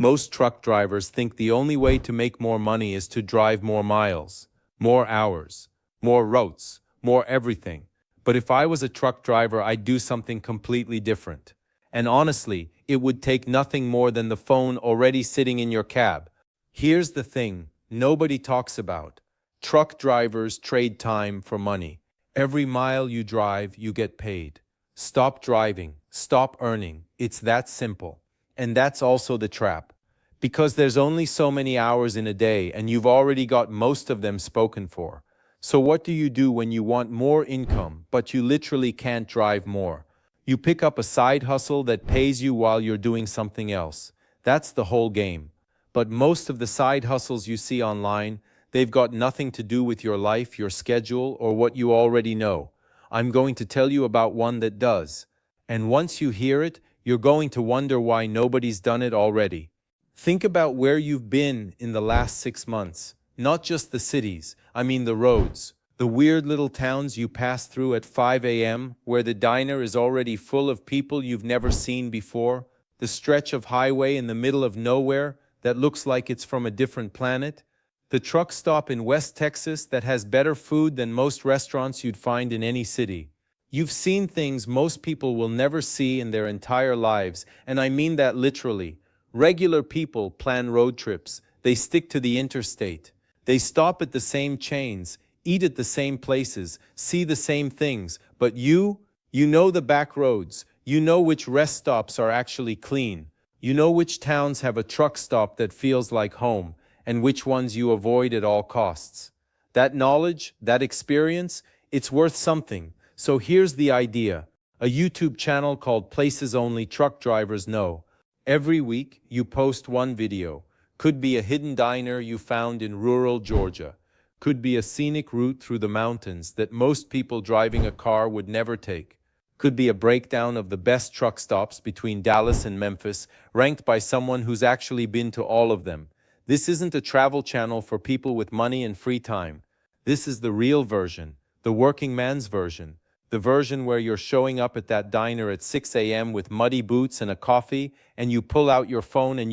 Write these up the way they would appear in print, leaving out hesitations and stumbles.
Most truck drivers think the only way to make more money is to drive more miles, more hours, more routes, more everything. But if I was a truck driver, I'd do something completely different. And honestly, it would take nothing more than the phone already sitting in your cab. Here's the thing nobody talks about. Truck drivers trade time for money. Every mile you drive, you get paid. Stop driving, stop earning. It's that simple. And that's also the trap. Because there's only so many hours in a day and you've already got most of them spoken for. So what do you do when you want more income, but you literally can't drive more? You pick up a side hustle that pays you while you're doing something else. That's the whole game. But most of the side hustles you see online, they've got nothing to do with your life, your schedule, or what you already know. I'm going to tell you about one that does. And once you hear it, you're going to wonder why nobody's done it already. Think about where you've been in the last 6 months. Not just the cities, I mean the roads. The weird little towns you pass through at 5 a.m., where the diner is already full of people you've never seen before. The stretch of highway in the middle of nowhere that looks like it's from a different planet. The truck stop in West Texas that has better food than most restaurants you'd find in any city. You've seen things most people will never see in their entire lives, and I mean that literally. Regular people plan road trips. They stick to the interstate. They stop at the same chains, eat at the same places, see the same things. But you know the back roads. You know which rest stops are actually clean. You know which towns have a truck stop that feels like home, and which ones you avoid at all costs. That knowledge, that experience, it's worth something. So here's the idea. A YouTube channel called Places Only Truck Drivers Know. Every week, you post one video. Could be a hidden diner you found in rural Georgia. Could be a scenic route through the mountains that most people driving a car would never take. Could be a breakdown of the best truck stops between Dallas and Memphis, ranked by someone who's actually been to all of them. This isn't a travel channel for people with money and free time. This is the real version, the working man's version. The version where you're showing up at that diner at 6 a.m. with muddy boots and a coffee, and you pull out your phone and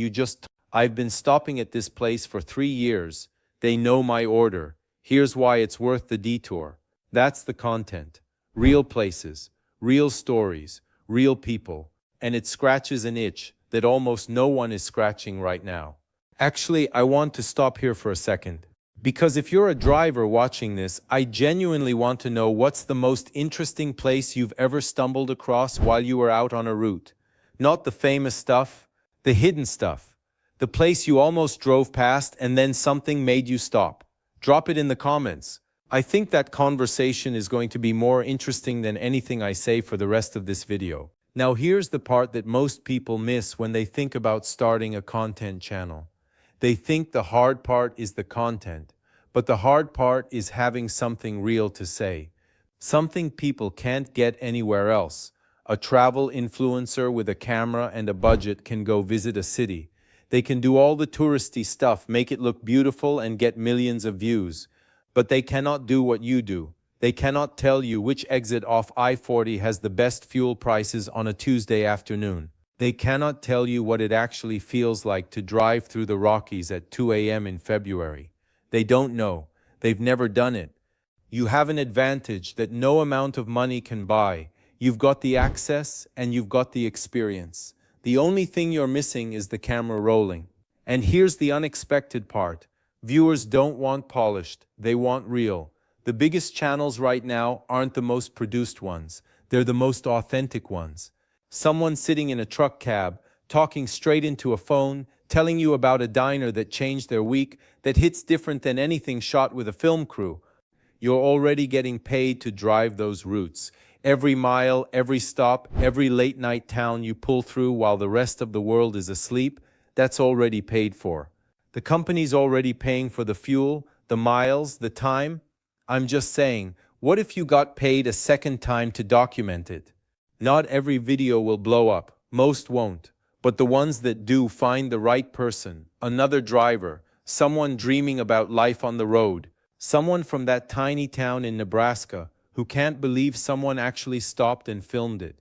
I've been stopping at this place for 3 years. They know my order. Here's why it's worth the detour. That's the content. Real places, real stories, real people. And it scratches an itch that almost no one is scratching right now. Actually, I want to stop here for a second. Because if you're a driver watching this, I genuinely want to know what's the most interesting place you've ever stumbled across while you were out on a route. Not the famous stuff, the hidden stuff. The place you almost drove past and then something made you stop. Drop it in the comments. I think that conversation is going to be more interesting than anything I say for the rest of this video. Now here's the part that most people miss when they think about starting a content channel. They think the hard part is the content, but the hard part is having something real to say. Something people can't get anywhere else. A travel influencer with a camera and a budget can go visit a city. They can do all the touristy stuff, make it look beautiful and get millions of views. But they cannot do what you do. They cannot tell you which exit off I-40 has the best fuel prices on a Tuesday afternoon. They cannot tell you what it actually feels like to drive through the Rockies at 2 a.m. in February. They don't know. They've never done it. You have an advantage that no amount of money can buy. You've got the access and you've got the experience. The only thing you're missing is the camera rolling. And here's the unexpected part. Viewers don't want polished. They want real. The biggest channels right now aren't the most produced ones. They're the most authentic ones. Someone sitting in a truck cab, talking straight into a phone, telling you about a diner that changed their week, that hits different than anything shot with a film crew. You're already getting paid to drive those routes. Every mile, every stop, every late-night town you pull through while the rest of the world is asleep, that's already paid for. The company's already paying for the fuel, the miles, the time. I'm just saying, what if you got paid a second time to document it? Not every video will blow up, most won't, but the ones that do find the right person, another driver, someone dreaming about life on the road, someone from that tiny town in Nebraska who can't believe someone actually stopped and filmed it.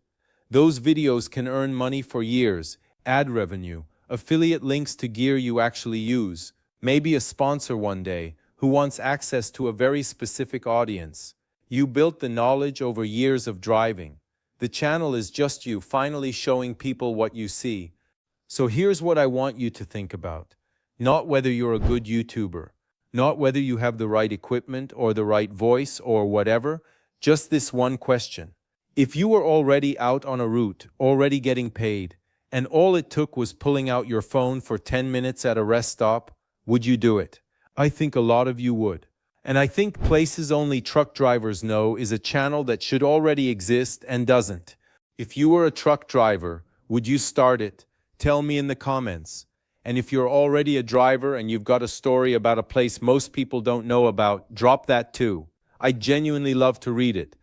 Those videos can earn money for years, ad revenue, affiliate links to gear you actually use, maybe a sponsor one day who wants access to a very specific audience. You built the knowledge over years of driving. The channel is just you finally showing people what you see. So here's what I want you to think about. Not whether you're a good YouTuber, not whether you have the right equipment or the right voice or whatever, just this one question. If you were already out on a route, already getting paid, and all it took was pulling out your phone for 10 minutes at a rest stop, would you do it? I think a lot of you would. And I think Places Only Truck Drivers Know is a channel that should already exist and doesn't. If you were a truck driver, would you start it? Tell me in the comments. And if you're already a driver and you've got a story about a place most people don't know about, drop that too. I genuinely love to read it.